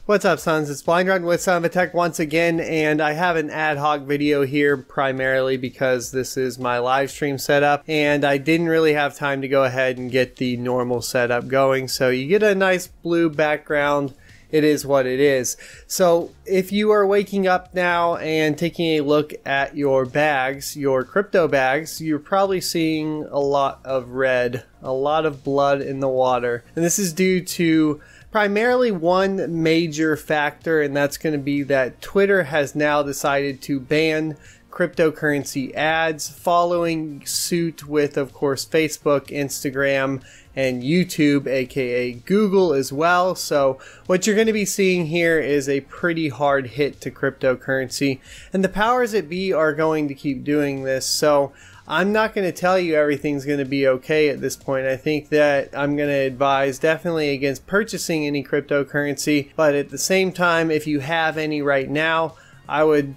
What's up, sons? It's Blind Run with Son of a Tech once again, and I have an ad hoc video here primarily because this is my live stream setup, and I didn't really have time to go ahead and get the normal setup going. So you get a nice blue background. It is what it is. So if you are waking up now and taking a look at your bags, your crypto bags, you're probably seeing a lot of red, a lot of blood in the water. And this is due to primarily one major factor, and that's going to be that Twitter has now decided to ban cryptocurrency ads, following suit with, of course, Facebook, Instagram, and YouTube, aka Google as well. So what you're going to be seeing here is a pretty hard hit to cryptocurrency, and the powers that be are going to keep doing this. So I'm not going to tell you everything's going to be okay at this point. I think that I'm going to advise definitely against purchasing any cryptocurrency, but at the same time, if you have any right now, I would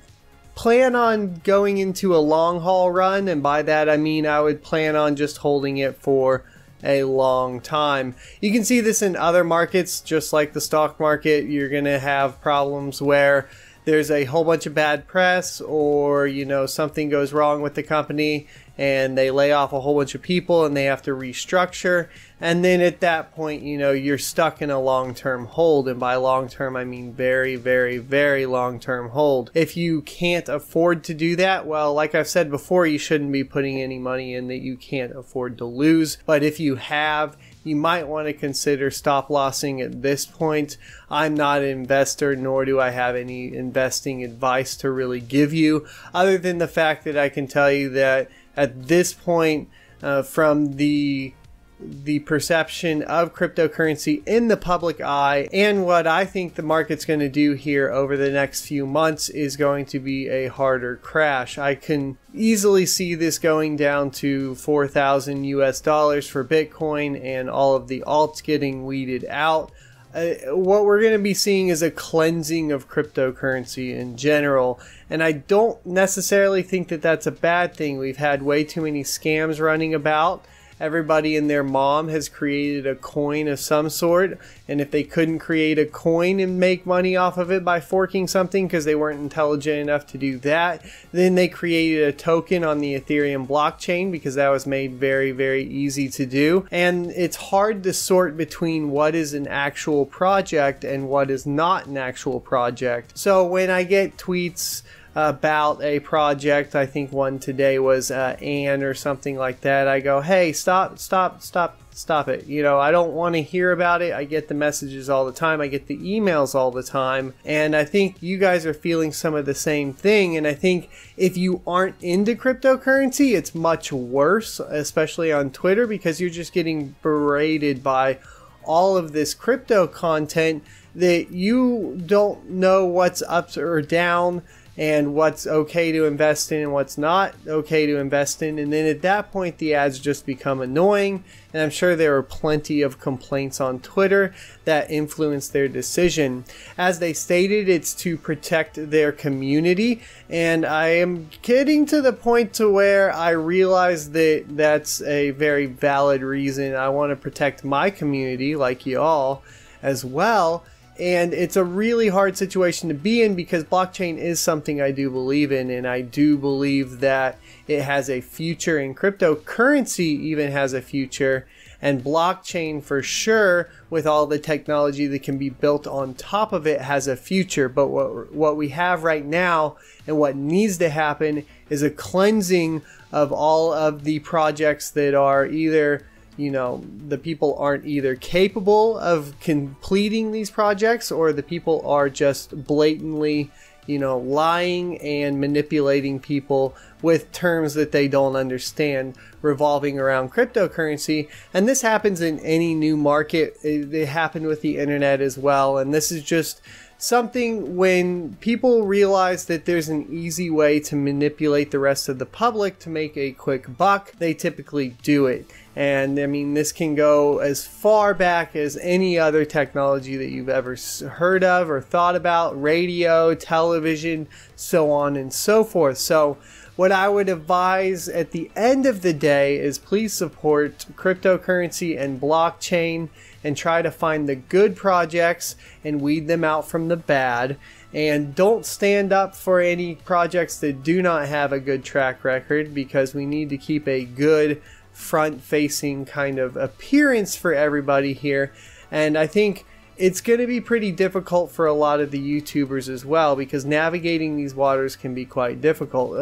plan on going into a long haul run, and by that I mean I would plan on just holding it for a long time. You can see this in other markets, just like the stock market. You're going to have problems where there's a whole bunch of bad press, or something goes wrong with the company and they lay off a whole bunch of people and they have to restructure, and then at that point you're stuck in a long-term hold. And by long-term I mean very, very, very long-term hold. If you can't afford to do that, well, like I've said before, you shouldn't be putting any money in that you can't afford to lose. But if you have, you might want to consider stop lossing at this point. I'm not an investor, nor do I have any investing advice to really give you, other than the fact that I can tell you that at this point, from the perception of cryptocurrency in the public eye, and what I think the market's going to do here over the next few months, is going to be a harder crash. I can easily see this going down to 4,000 US dollars for Bitcoin and all of the alts getting weeded out. What we're going to be seeing is a cleansing of cryptocurrency in general, and I don't necessarily think that that's a bad thing. We've had way too many scams running about. Everybody and their mom has created a coin of some sort, and if they couldn't create a coin and make money off of it by forking something because they weren't intelligent enough to do that, then they created a token on the Ethereum blockchain because that was made very, very easy to do. And it's hard to sort between what is an actual project and what is not an actual project. So when I get tweets about a project, I think one today was Anne or something like that, I go, hey, stop it. I don't want to hear about it. I get the messages all the time. I get the emails all the time. And I think you guys are feeling some of the same thing. And I think if you aren't into cryptocurrency, it's much worse, especially on Twitter, because you're just getting berated by all of this crypto content that you don't know what's up or down, and what's okay to invest in and what's not okay to invest in. And then at that point the ads just become annoying, and I'm sure there are plenty of complaints on Twitter that influence their decision. As they stated, it's to protect their community, and I am getting to the point to where I realize that that's a very valid reason. I want to protect my community like y'all as well. And it's a really hard situation to be in because blockchain is something I do believe in, and I do believe that it has a future, and cryptocurrency even has a future, and blockchain for sure, with all the technology that can be built on top of it, has a future. But what we have right now and what needs to happen is a cleansing of all of the projects that are either the people aren't either capable of completing these projects, or the people are just blatantly, lying and manipulating people with terms that they don't understand revolving around cryptocurrency. And this happens in any new market. It happened with the internet as well. And this is just something, when people realize that there's an easy way to manipulate the rest of the public to make a quick buck, they typically do it. And I mean, this can go as far back as any other technology that you've ever heard of or thought about: radio, television, so on and so forth. So what I would advise at the end of the day is please support cryptocurrency and blockchain, and try to find the good projects and weed them out from the bad. And don't stand up for any projects that do not have a good track record, because we need to keep a good front-facing kind of appearance for everybody here. And I think it's going to be pretty difficult for a lot of the YouTubers as well, because navigating these waters can be quite difficult.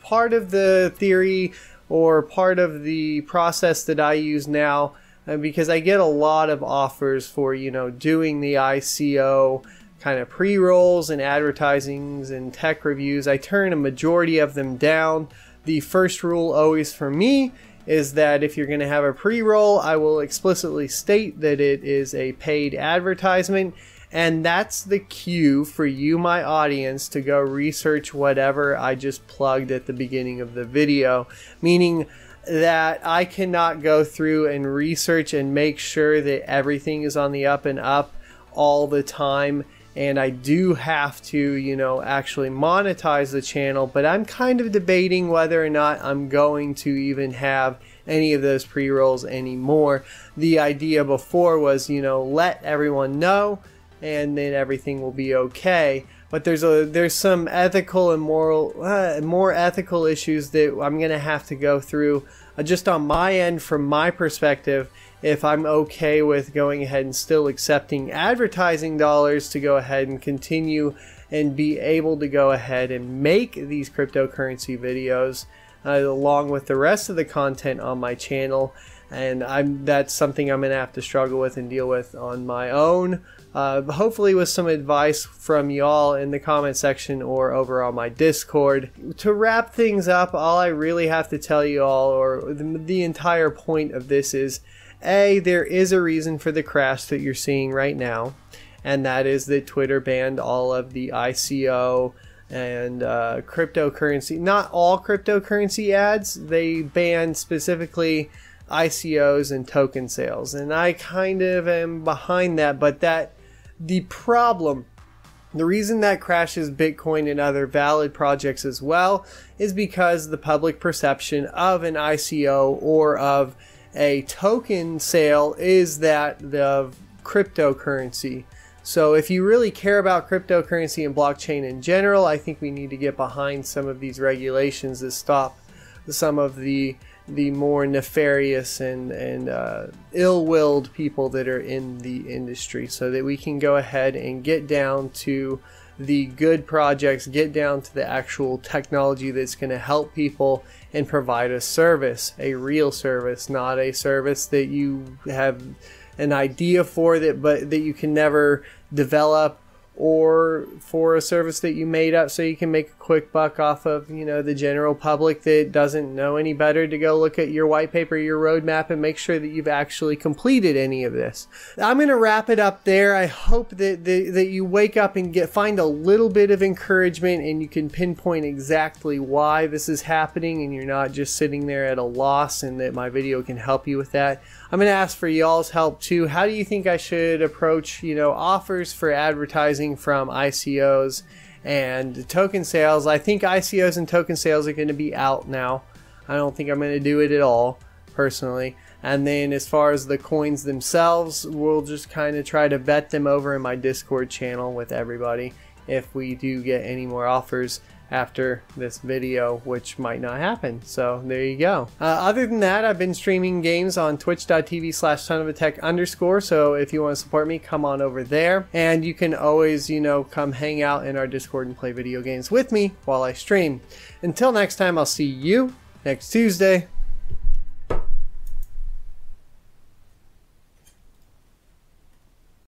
Part of the theory or part of the process that I use now, because I get a lot of offers for, you know, doing the ICO kind of pre-rolls and advertisings and tech reviews, I turn a majority of them down. The first rule always for me is that if you're going to have a pre-roll, I will explicitly state that it is a paid advertisement, and that's the cue for you, my audience, to go research whatever I just plugged at the beginning of the video, meaning that I cannot go through and research and make sure that everything is on the up and up all the time. And I do have to, you know, actually monetize the channel, but I'm kind of debating whether or not I'm going to even have any of those pre-rolls anymore. The idea before was, you know, let everyone know and then everything will be okay. But there's some ethical and moral, more ethical issues that I'm going to have to go through just on my end, from my perspective, if I'm okay with going ahead and still accepting advertising dollars to go ahead and continue and be able to go ahead and make these cryptocurrency videos along with the rest of the content on my channel. And that's something I'm going to have to struggle with and deal with on my own. Hopefully with some advice from y'all in the comment section or over on my Discord. To wrap things up, all I really have to tell you all, or the entire point of this is, A, there is a reason for the crash that you're seeing right now, and that is that Twitter banned all of the ICO and cryptocurrency, not all cryptocurrency ads. They banned specifically ICOs and token sales, and I kind of am behind that. But the reason that crashes Bitcoin and other valid projects as well is because the public perception of an ICO or of a token sale is that of cryptocurrency. So if you really care about cryptocurrency and blockchain in general, I think we need to get behind some of these regulations that stop some of the more nefarious and ill-willed people that are in the industry, so that we can go ahead and get down to the good projects, get down to the actual technology that's going to help people and provide a service, a real service, not a service that you have an idea for but that you can never develop, or for a service that you made up so you can make a quick buck off of, you know, the general public that doesn't know any better to go look at your white paper, your roadmap, and make sure that you've actually completed any of this. I'm going to wrap it up there. I hope that you wake up and find a little bit of encouragement, and you can pinpoint exactly why this is happening, and you're not just sitting there at a loss, and that my video can help you with that. I'm going to ask for y'all's help too. How do you think I should approach, you know, offers for advertising from ICOs and token sales? I think ICOs and token sales are going to be out now. I don't think I'm going to do it at all, personally. And then as far as the coins themselves, we'll just kind of try to vet them over in my Discord channel with everybody if we do get any more offers after this video, which might not happen. So there you go. Other than that, I've been streaming games on twitch.tv/sonofatech_. So if you want to support me, come on over there. And you can always, you know, come hang out in our Discord and play video games with me while I stream. Until next time, I'll see you next Tuesday.